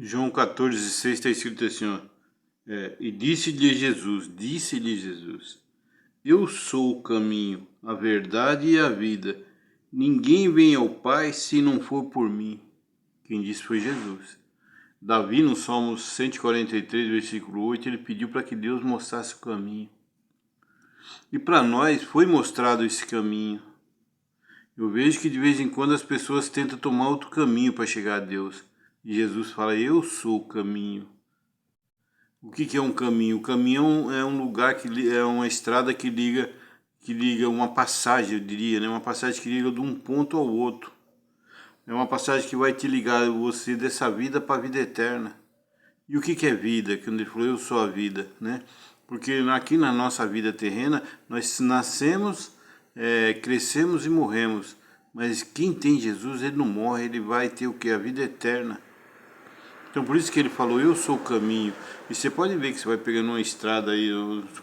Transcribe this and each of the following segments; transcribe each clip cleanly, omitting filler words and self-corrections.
João 14,6 está escrito assim, ó. E disse-lhe Jesus, eu sou o caminho, a verdade e a vida. Ninguém vem ao Pai se não for por mim. Quem disse foi Jesus. Davi, no Salmos 143, versículo 8, ele pediu para que Deus mostrasse o caminho. E para nós foi mostrado esse caminho. Eu vejo que de vez em quando as pessoas tentam tomar outro caminho para chegar a Deus. E Jesus fala, eu sou o caminho. O que é um caminho? O caminho é um lugar é uma estrada que liga uma passagem, eu diria, né? Uma passagem que liga de um ponto ao outro. É uma passagem que vai te ligar você dessa vida para a vida eterna. E o que é vida? Quando ele falou, eu sou a vida, né? Porque aqui na nossa vida terrena, nós nascemos, crescemos e morremos. Mas quem tem Jesus, ele não morre, ele vai ter o que? A vida eterna. Então por isso que ele falou, eu sou o caminho. E você pode ver que você vai pegando uma estrada aí,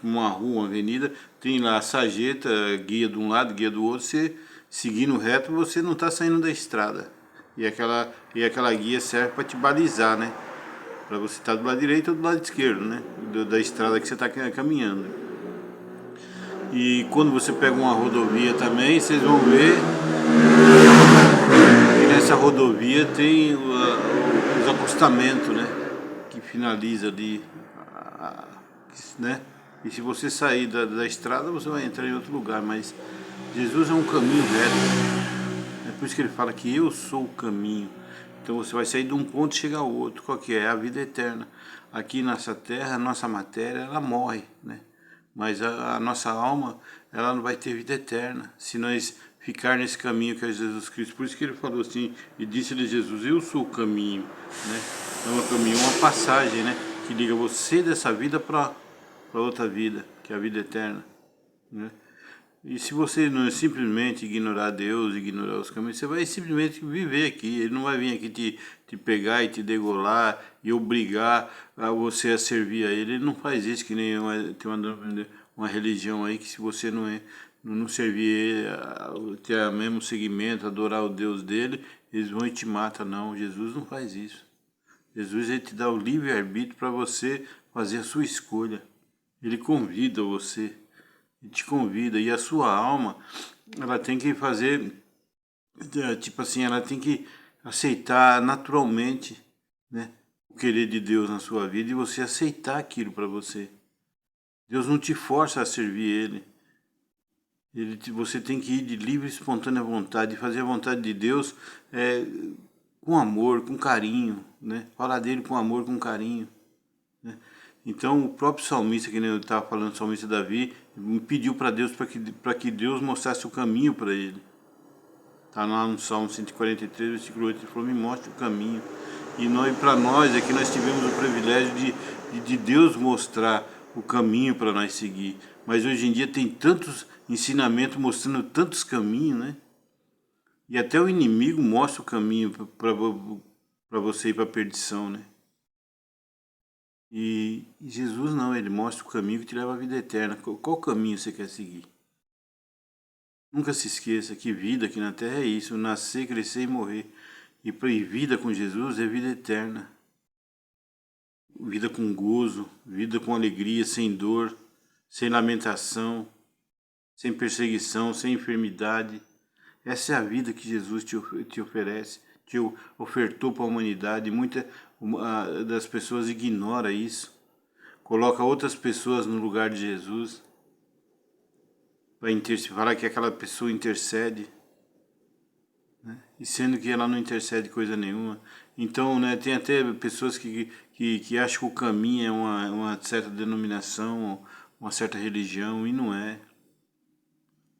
uma rua, uma avenida, tem lá a sarjeta, guia de um lado, guia do outro, você seguindo reto, você não está saindo da estrada. E aquela guia serve para te balizar, né? Para você estar do lado direito ou do lado esquerdo, né? Da estrada que você está caminhando. E quando você pega uma rodovia também, vocês vão ver que nessa rodovia tem os acostamentos, né? Que finaliza ali, né? E se você sair da estrada, você vai entrar em outro lugar, mas Jesus é um caminho reto. É por isso que ele fala que eu sou o caminho. Então você vai sair de um ponto e chegar ao outro. Qual que é? É a vida eterna. Aqui nessa terra, a nossa matéria, ela morre, né? Mas a nossa alma, ela não vai ter vida eterna se nós ficar nesse caminho que é Jesus Cristo. Por isso que ele falou assim, e disse-lhe Jesus, eu sou o caminho, né? Então é um caminho, uma passagem, né? Que liga você dessa vida para outra vida, que é a vida eterna, né? E se você não simplesmente ignorar Deus, ignorar os caminhos, você vai simplesmente viver aqui. Ele não vai vir aqui te pegar e te degolar e obrigar a você a servir a ele. Ele não faz isso, que nem tem uma religião aí que se você não servir ele, ter o mesmo segmento, adorar o Deus dele, eles vão e te matam. Não, Jesus não faz isso. Jesus ele te dá o livre-arbítrio para você fazer a sua escolha. Ele convida você. Ele te convida. E a sua alma, ela tem que fazer, tipo assim, ela tem que aceitar naturalmente, né, o querer de Deus na sua vida e você aceitar aquilo para você. Deus não te força a servir você tem que ir de livre e espontânea vontade, fazer a vontade de Deus com amor, com carinho, né? Falar dele com amor, com carinho, né? Então o próprio salmista, que nem eu estava falando, o salmista Davi, pediu para Deus para que Deus mostrasse o caminho para ele. Está lá no Salmo 143, versículo 8, ele falou, me mostre o caminho. E para nós aqui nós tivemos o privilégio de Deus mostrar o caminho para nós seguir. Mas hoje em dia tem tantos ensinamentos mostrando tantos caminhos, né? E até o inimigo mostra o caminho para você ir para a perdição, né? E Jesus não, ele mostra o caminho que te leva à vida eterna. Qual caminho você quer seguir? Nunca se esqueça que vida aqui na terra é isso, nascer, crescer e morrer. E vida com Jesus é vida eterna. Vida com gozo, vida com alegria, sem dor, sem lamentação, sem perseguição, sem enfermidade. Essa é a vida que Jesus te oferece, te ofertou para a humanidade. Muitas das pessoas ignora isso, coloca outras pessoas no lugar de Jesus, para falar que aquela pessoa intercede, né? E sendo que ela não intercede coisa nenhuma. Então, né, tem até pessoas que acham que o caminho é uma certa denominação, uma certa religião, e não é.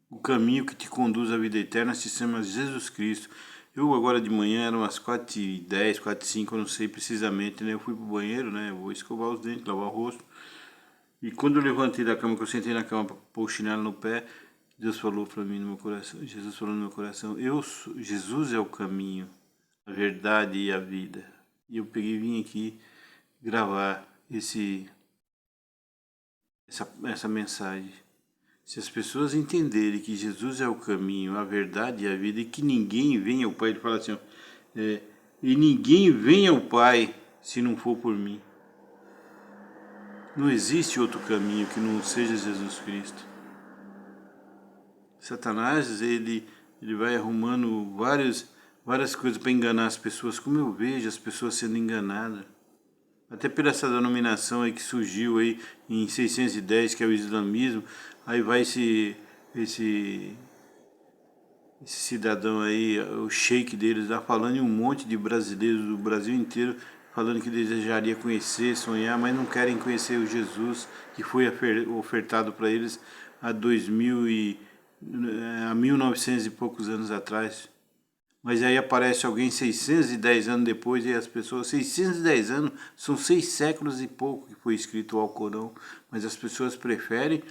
O caminho que te conduz à vida eterna se chama Jesus Cristo. Eu agora de manhã, eram umas 4h10, 4h05, eu não sei precisamente, né? Eu fui pro banheiro, né? Eu vou escovar os dentes, lavar o rosto. E quando eu levantei da cama, que eu sentei na cama para pôr o chinelo no pé, Deus falou para mim no meu coração, Jesus falou no meu coração, Jesus é o caminho, a verdade e a vida. E eu peguei e vim aqui gravar essa mensagem. Se as pessoas entenderem que Jesus é o caminho, a verdade e a vida, e que ninguém vem ao Pai, ele fala assim, e ninguém vem ao Pai se não for por mim. Não existe outro caminho que não seja Jesus Cristo. Satanás, ele vai arrumando várias coisas para enganar as pessoas, como eu vejo as pessoas sendo enganadas. Até por essa denominação aí que surgiu aí em 610, que é o islamismo, aí vai esse cidadão aí, o sheik deles lá, falando em um monte de brasileiros do Brasil inteiro, falando que desejaria conhecer, sonhar, mas não querem conhecer o Jesus que foi ofertado para eles há 1900 e poucos anos atrás. Mas aí aparece alguém 610 anos depois e as pessoas... 610 anos são 6 séculos e pouco que foi escrito o Alcorão. Mas as pessoas preferem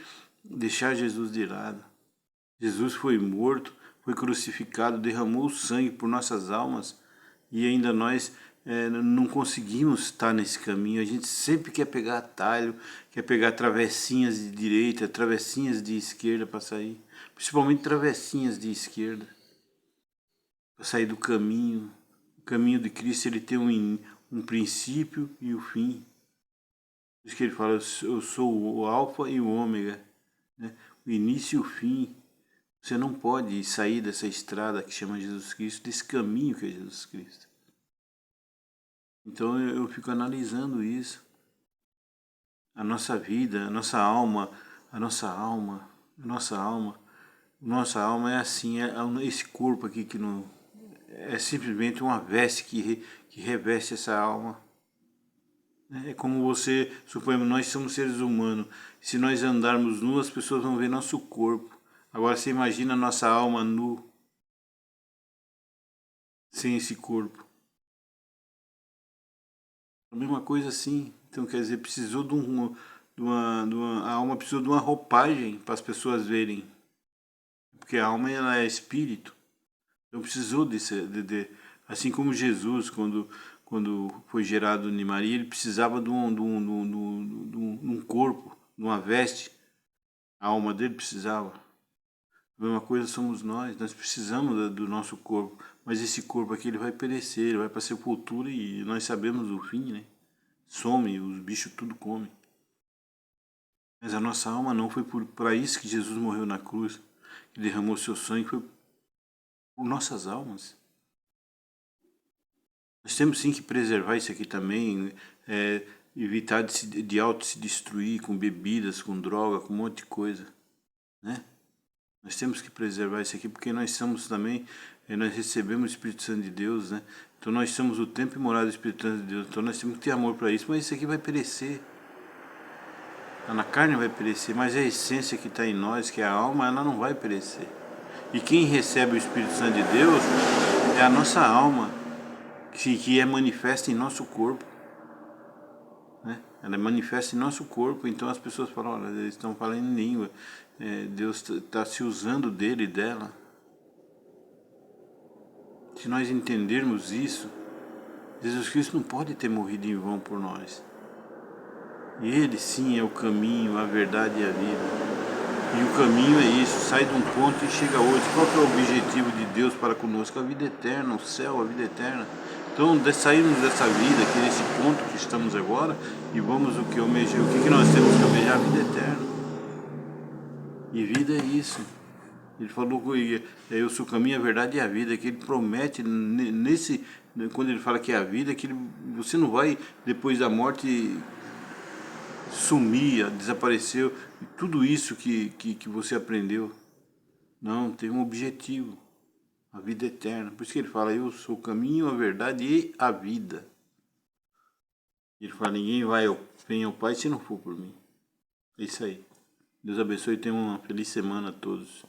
deixar Jesus de lado. Jesus foi morto, foi crucificado, derramou sangue por nossas almas. E ainda nós não conseguimos estar nesse caminho. A gente sempre quer pegar atalho, quer pegar travessinhas de direita, travessinhas de esquerda para sair. Principalmente travessinhas de esquerda. Para sair do caminho. O caminho de Cristo, ele tem um princípio e o fim. Por isso que ele fala, eu sou o alfa e o ômega, né? O início e o fim. Você não pode sair dessa estrada que chama Jesus Cristo, desse caminho que é Jesus Cristo. Então eu fico analisando isso. A nossa vida, a nossa alma é assim, esse corpo aqui que não... É simplesmente uma veste que reveste essa alma. É como você, suponhamos, nós somos seres humanos. Se nós andarmos nu, as pessoas vão ver nosso corpo. Agora você imagina a nossa alma nu, sem esse corpo. A mesma coisa assim. Então quer dizer, precisou a alma precisou de uma roupagem para as pessoas verem. Porque a alma ela é espírito. Então precisou assim como Jesus, quando foi gerado em Maria, ele precisava de um corpo, de uma veste. A alma dele precisava. A mesma coisa somos nós precisamos do nosso corpo. Mas esse corpo aqui ele vai perecer, ele vai para a sepultura e nós sabemos o fim, né? Some, os bichos tudo comem. Mas a nossa alma não, foi para isso que Jesus morreu na cruz, que derramou seu sangue, foi por nossas almas. Nós temos sim que preservar isso aqui também, evitar de auto se destruir com bebidas, com droga, com um monte de coisa, né? Nós temos que preservar isso aqui porque nós somos também, nós recebemos o Espírito Santo de Deus, né? Então nós somos o templo e morada do Espírito Santo de Deus, então nós temos que ter amor para isso, mas isso aqui vai perecer. Na carne vai perecer, mas a essência que está em nós, que é a alma, ela não vai perecer. E quem recebe o Espírito Santo de Deus é a nossa alma, que é manifesta em nosso corpo, né? Ela é manifesta em nosso corpo, então as pessoas falam, olha, eles estão falando em língua, Deus está se usando dele e dela. Se nós entendermos isso, Jesus Cristo não pode ter morrido em vão por nós. E Ele sim é o caminho, a verdade e a vida. E o caminho é isso, sai de um ponto e chega a outro. Qual que é o objetivo de Deus para conosco? A vida eterna, o céu, a vida eterna. Então, sairmos dessa vida, que é esse ponto que estamos agora, e vamos o que nós temos que almejar? A vida eterna. E vida é isso. Ele falou que eu sou o caminho, a verdade e a vida, que ele promete quando ele fala que é a vida, que você não vai, depois da morte, sumir, desapareceu, tudo isso que você aprendeu. Não, tem um objetivo, a vida eterna. Por isso que ele fala, eu sou o caminho, a verdade e a vida. Ele fala, ninguém vem ao Pai se não for por mim. É isso aí. Deus abençoe e tenha uma feliz semana a todos.